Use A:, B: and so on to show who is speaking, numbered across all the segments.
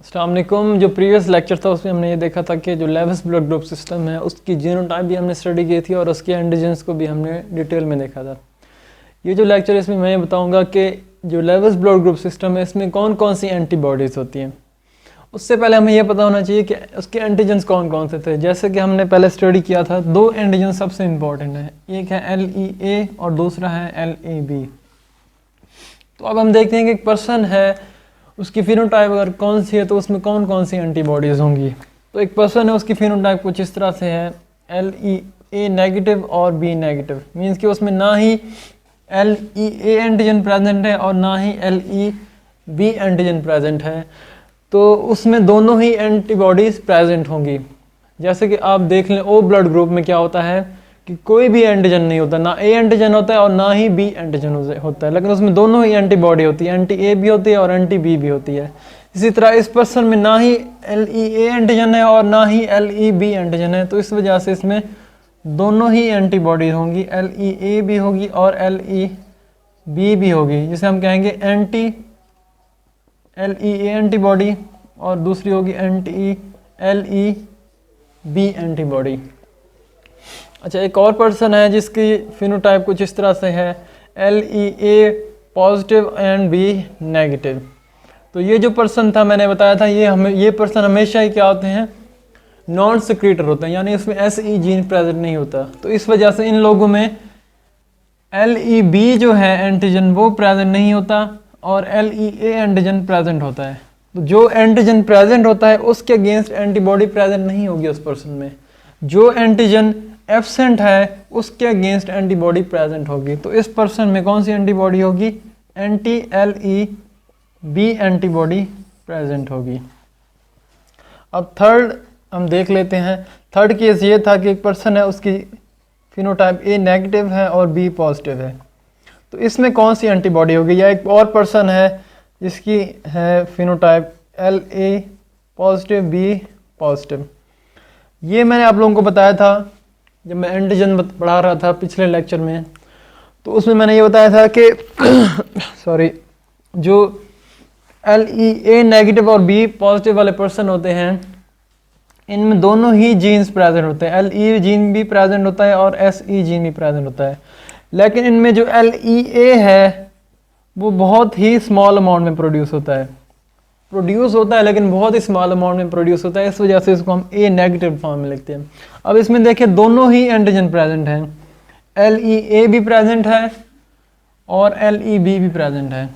A: अस्सलाम वालेकुम। जो प्रीवियस लेक्चर था उसमें हमने ये देखा था कि जो लेविस ब्लड ग्रुप सिस्टम है उसकी जीनोटाइप भी हमने स्टडी की थी और उसके एंटीजन्स को भी हमने डिटेल में देखा था। ये जो लेक्चर इसमें मैं बताऊंगा कि जो लेविस ब्लड ग्रुप सिस्टम है इसमें कौन कौन सी एंटीबॉडीज़ होती हैं। उससे पहले हमें यह पता होना चाहिए कि उसके एंटीजन्स कौन कौन से थे। जैसे कि हमने पहले स्टडी किया था, दो एंटीजन सबसे इंपॉर्टेंट है, एक है LEA और दूसरा है LEB। तो अब हम देखते हैं कि एक पर्सन है, उसकी फिनोटाइप अगर कौन सी है तो उसमें कौन कौन सी एंटीबॉडीज़ होंगी। तो एक पर्सन है, उसकी फिनोटाइप कुछ इस तरह से है, LEA नेगेटिव और B नेगेटिव, मीन्स कि उसमें ना ही LEA एंटीजन प्रेजेंट है और ना ही LEB एंटीजन प्रेजेंट है, तो उसमें दोनों ही एंटीबॉडीज़ प्रेजेंट होंगी। जैसे कि आप देख लें O ब्लड ग्रुप में क्या होता है कि कोई भी एंटीजन नहीं होता, ना A एंटीजन होता है और ना ही B एंटीजन होता है, लेकिन उसमें दोनों ही एंटीबॉडी होती है, एंटी A भी होती है और एंटी B भी होती है। इसी तरह इस पर्सन में ना ही LEA एंटीजन है और ना ही LEB एंटीजन है, तो इस वजह से इसमें दोनों ही एंटीबॉडी होंगी, LEA भी होगी और LEB भी होगी, जिसे हम कहेंगे एंटी LEA एंटीबॉडी और दूसरी होगी एंटी LEB एंटीबॉडी। अच्छा, एक और पर्सन है जिसकी फिनोटाइप कुछ इस तरह से है, LEA positive and B negative. तो ये जो पर्सन था मैंने बताया था, ये पर्सन हमेशा ही क्या होते हैं, नॉन सिक्रीटर होते हैं, यानी इसमें SE जीन प्रेजेंट नहीं होता। तो इस वजह से इन लोगों में LEB जो है एंटीजन वो प्रेजेंट नहीं होता और LEA एंटीजन प्रेजेंट होता है। तो जो एंटीजन प्रेजेंट होता है उसके अगेंस्ट एंटीबॉडी प्रेजेंट नहीं होगी उस पर्सन में। जो एंटीजन एब्सेंट है उसके अगेंस्ट एंटीबॉडी प्रेजेंट होगी। तो इस पर्सन में कौन सी एंटीबॉडी होगी, एंटी LEB एंटीबॉडी प्रेजेंट होगी। अब थर्ड हम देख लेते हैं। थर्ड केस ये था कि एक पर्सन है, उसकी फिनोटाइप A नेगेटिव है और B पॉजिटिव है, तो इसमें कौन सी एंटीबॉडी होगी। या एक और पर्सन है जिसकी है phenotype LA positive B positive. ये मैंने आप लोगों को बताया था जब मैं एंटीजन पढ़ा रहा था पिछले लेक्चर में, तो उसमें मैंने ये बताया था कि सॉरी, जो LEA नेगेटिव और B पॉजिटिव वाले पर्सन होते हैं इनमें दोनों ही जीन्स प्रेजेंट होते हैं, LE जीन भी प्रेजेंट होता है और SE जीन भी प्रेजेंट होता है। लेकिन इनमें जो LEA है वो बहुत ही स्मॉल अमाउंट में प्रोड्यूस होता है, लेकिन बहुत ही स्मॉल अमाउंट में प्रोड्यूस होता है, इस वजह से इसको हम A नेगेटिव फॉर्म में लिखते हैं। अब इसमें देखिए दोनों ही एंटीजन प्रेजेंट हैं, LEA भी प्रेजेंट है और LEB भी प्रेजेंट है,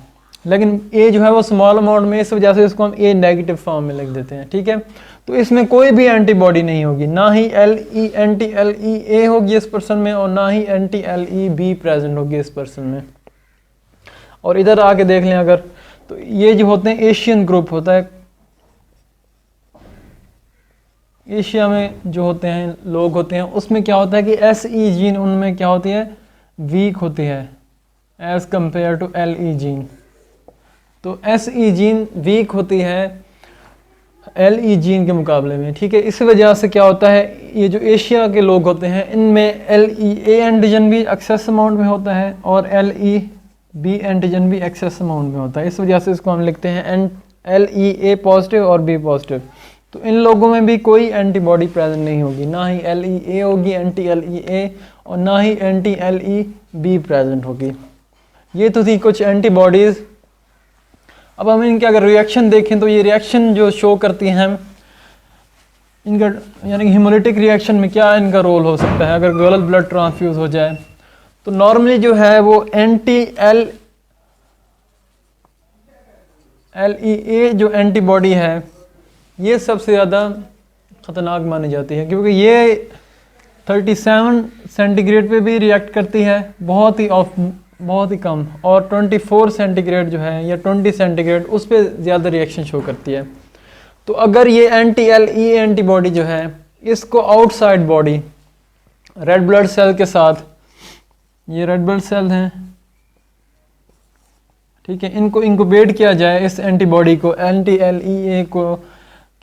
A: लेकिन A जो है वो स्मॉल अमाउंट में, इस वजह से इसको हम A नेगेटिव फॉर्म में लिख देते हैं। ठीक है, तो इसमें कोई भी एंटीबॉडी नहीं होगी, ना ही एंटी LEA होगी इस पर्सन में और ना ही एंटी LEB प्रेजेंट होगी इस पर्सन में। और इधर आके देख लें अगर, तो ये जो होते हैं एशियन ग्रुप होता है, एशिया में जो होते हैं लोग होते हैं उसमें क्या होता है कि SE जीन उनमें क्या होती है, वीक होती है as compare to LE gene. तो SE जीन वीक होती है LE जीन के मुकाबले में। ठीक है, इस वजह से क्या होता है, ये जो एशिया के लोग होते हैं इनमें LEA एंटीजन भी एक्सेस अमाउंट में होता है और LEB एंटीजन भी एक्सेस अमाउंट में होता है, इस वजह से इसको हम लिखते हैं LEA पॉजिटिव और B पॉजिटिव। तो इन लोगों में भी कोई एंटीबॉडी प्रेजेंट नहीं होगी, ना ही LEA होगी एंटी LEA और ना ही एंटी LEB प्रेजेंट होगी। ये तो थी कुछ एंटीबॉडीज़। अब हम इनके अगर रिएक्शन देखें तो ये रिएक्शन जो शो करती हैं इनका, यानी कि हीमोलिटिक रिएक्शन में क्या इनका रोल हो सकता है अगर गलत ब्लड ट्रांसफ्यूज हो जाए। तो नॉर्मली जो है वो एंटी LEA जो एंटीबॉडी है ये सबसे ज़्यादा ख़तरनाक मानी जाती है, क्योंकि ये 37 सेंटीग्रेड पे भी रिएक्ट करती है, बहुत ही कम, और 24 सेंटीग्रेड जो है या 20 सेंटीग्रेड उस पर ज़्यादा रिएक्शन शो करती है। तो अगर ये एंटी LEA एंटीबॉडी जो है इसको outside body red blood cell के साथ, ये रेड ब्लड सेल हैं, ठीक है, इनको इंक्यूबेट किया जाए इस एंटीबॉडी को, एंटी LEA को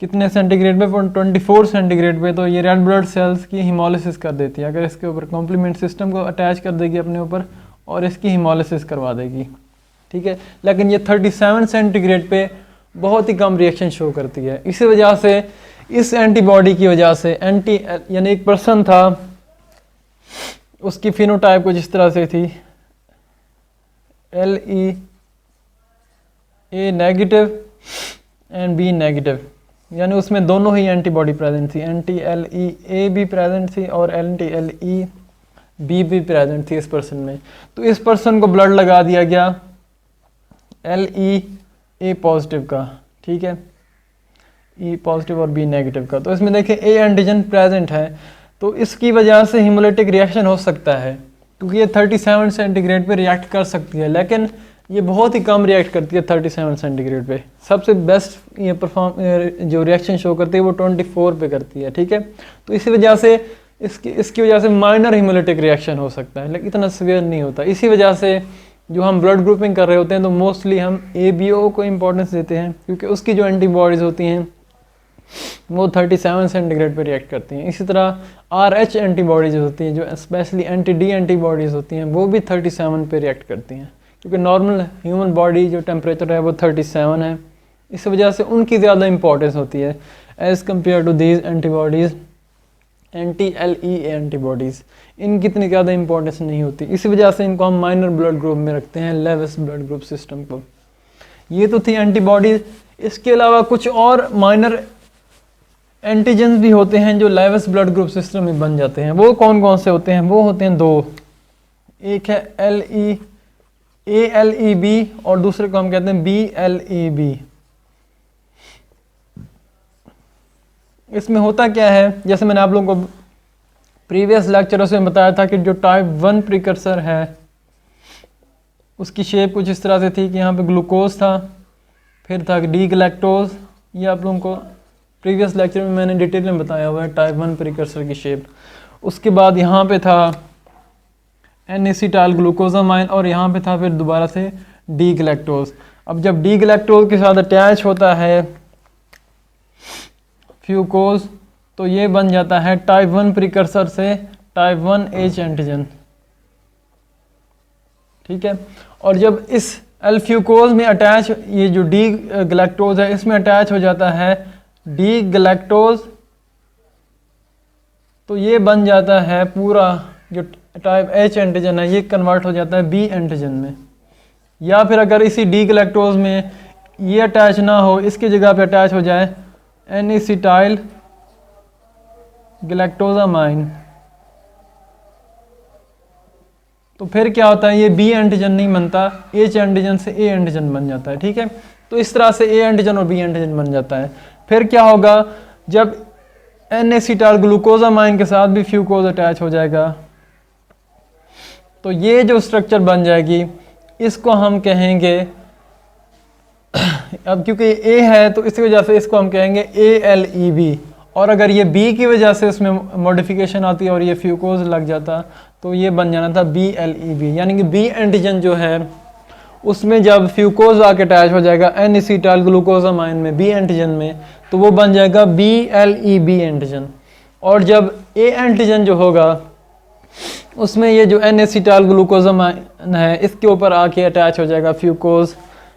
A: कितने सेंटीग्रेड पे, 24 सेंटीग्रेड पे, तो ये रेड ब्लड सेल्स की हीमोलिसिस कर देती है। अगर इसके ऊपर कॉम्प्लीमेंट सिस्टम को अटैच कर देगी अपने ऊपर और इसकी हीमोलिसिस करवा देगी। ठीक है, लेकिन ये 37 सेंटीग्रेड पे बहुत ही कम रिएक्शन शो करती है। इसी वजह से इस एंटीबॉडी की वजह से यानी एक पर्सन था, उसकी फिनोटाइप कुछ इस तरह से थी, LEA negative and B negative, यानी उसमें दोनों ही एंटीबॉडी प्रेजेंट थी, anti-LEA भी प्रेजेंट थी और anti-LEB भी प्रेजेंट थी इस पर्सन में। तो इस पर्सन को ब्लड लगा दिया गया LEA पॉजिटिव का, ठीक है, E पॉजिटिव और B नेगेटिव का। तो इसमें देखिए A एंटीजन प्रेजेंट है, तो इसकी वजह से हीमोलिटिक रिएक्शन हो सकता है, क्योंकि ये 37 सेंटीग्रेड पे रिएक्ट कर सकती है, लेकिन ये बहुत ही कम रिएक्ट करती है 37 सेंटीग्रेड पे। सबसे बेस्ट ये जो रिएक्शन शो करती है वो 24 पे करती है, ठीक है। तो इसी वजह से इसकी वजह से माइनर हीमोलिटिक रिएक्शन हो सकता है, लेकिन इतना सीवियर नहीं होता। इसी वजह से जो हम ब्लड ग्रुपिंग कर रहे होते हैं तो मोस्टली हम ABO को इम्पोर्टेंस देते हैं, क्योंकि उसकी जो एंटीबॉडीज़ होती हैं वो 37 सेंटीग्रेड पे रिएक्ट करती हैं। इसी तरह RH एंटीबॉडीज होती हैं, जो स्पेशली anti-D एंटीबॉडीज़ होती हैं, वो भी 37 पे रिएक्ट करती हैं, क्योंकि नॉर्मल ह्यूमन बॉडी जो टेम्परेचर है वो 37 है। इस वजह से उनकी ज़्यादा इंपॉर्टेंस होती है as compare to these antibodies, anti-LEA antibodies, इनकी इतनी ज़्यादा इंपॉर्टेंस नहीं होती। इसी वजह से इनको हम माइनर ब्लड ग्रुप में रखते हैं, लेविस ब्लड ग्रुप सिस्टम को। ये तो थी एंटीबॉडीज़। इसके अलावा कुछ और माइनर एंटीजन्स भी होते हैं जो लेविस ब्लड ग्रुप सिस्टम में बन जाते हैं। वो कौन कौन से होते हैं? वो होते हैं दो, एक है ALEB और दूसरे को हम कहते हैं BLEB। इसमें होता क्या है, जैसे मैंने आप लोगों को प्रीवियस लेक्चरों में बताया था कि जो टाइप 1 प्रिकर्सर है उसकी शेप कुछ इस तरह से थी कि यहाँ पे ग्लूकोज था, फिर था डी गलैक्टोज। ये आप लोगों को प्रीवियस लेक्चर में मैंने डिटेल में बताया हुआ है टाइप 1 प्रिकर्सर की शेप। उसके बाद यहाँ पे था N-एसिटाइल ग्लूकोजामाइन और यहाँ पे था फिर दोबारा से डी गलैक्टोज। अब जब डी गलैक्टोज के साथ अटैच होता है फ्यूकोज तो ये बन जाता है टाइप 1 प्रिकर्सर से टाइप 1H एंटीजन, ठीक है। और जब इस एल्फ्यूकोज में अटैच, ये जो डी गलैक्टोज है इसमें अटैच हो जाता है डी गलैक्टोज, तो ये बन जाता है पूरा जो टाइप H एंटीजन है ये कन्वर्ट हो जाता है B एंटीजन में। या फिर अगर इसी डी गलैक्टोज में ये अटैच ना हो, इसकी जगह पे अटैच हो जाए N-एसिटाइल गलैक्टोजामाइन, तो फिर क्या होता है, ये B एंटीजन नहीं बनता, H एंटीजन से A एंटीजन बन जाता है, ठीक है। तो इस तरह से A एंटीजन और B एंटीजन बन जाता है। फिर क्या होगा, जब N-एसिटाइल ग्लूकोजामाइन के साथ भी फ्यूकोज अटैच हो जाएगा तो ये जो स्ट्रक्चर बन जाएगी इसको हम कहेंगे, अब क्योंकि A है तो इसी वजह से इसको हम कहेंगे ALEB। और अगर ये B की वजह से इसमें मॉडिफिकेशन आती है और ये फ्यूकोज लग जाता तो ये बन जाना था BLEB। यानी कि B एंटीजन जो है उसमें जब फ्यूकोज आके अटैच हो जाएगा N-एसिटाइल ग्लूकोजामाइन में B एंटीजन में तो वो बन जाएगा BLEB एंटीजन। और जब A एंटीजन जो होगा उसमें ये जो N-एसिटाइल ग्लूकोजामाइन है इसके ऊपर आके अटैच हो जाएगा फ्यूकोज,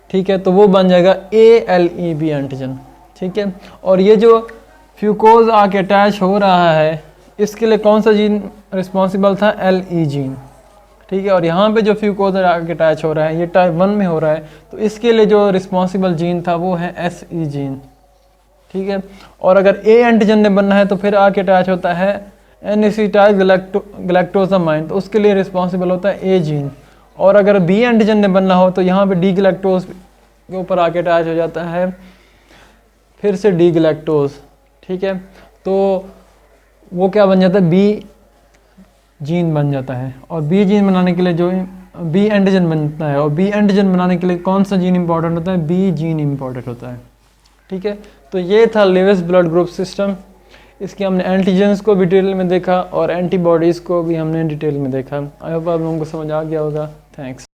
A: ठीक है, तो वो बन जाएगा ALEB एंटीजन, ठीक है। और ये जो फ्यूकोज आके अटैच हो रहा है इसके लिए कौन सा जीन रिस्पॉन्सिबल था? LE जीन, ठीक है। और यहाँ पे जो फ्यूकोज आके अटैच हो रहा है ये टाइप 1 में हो रहा है तो इसके लिए जो रिस्पॉन्सिबल जीन था वो है SE जीन, ठीक है। और अगर A एंटीजन ने बनना है तो फिर आके अटैच होता है N-एसिटाइल गलैक्टोजामाइन, तो उसके लिए रिस्पॉन्सिबल होता है A जीन। और अगर B एंटीजन ने बनना हो तो यहाँ पे डी गलैक्टोज के ऊपर आके अटैच हो जाता है फिर से डी गलैक्टोज, ठीक है। तो वो क्या बन जाता है? B जीन बन जाता है। और B जीन बनाने के लिए जो B एंटीजन बनता है, और B एंटीजन बनाने के लिए कौन सा जीन इंपॉर्टेंट होता है? B जीन इंपॉर्टेंट होता है, ठीक है। तो ये था लेविस ब्लड ग्रुप सिस्टम। इसके हमने एंटीजन्स को भी डिटेल में देखा और एंटीबॉडीज़ को भी हमने डिटेल में देखा। आई होप आप लोगों को समझ आ गया होगा। थैंक्स।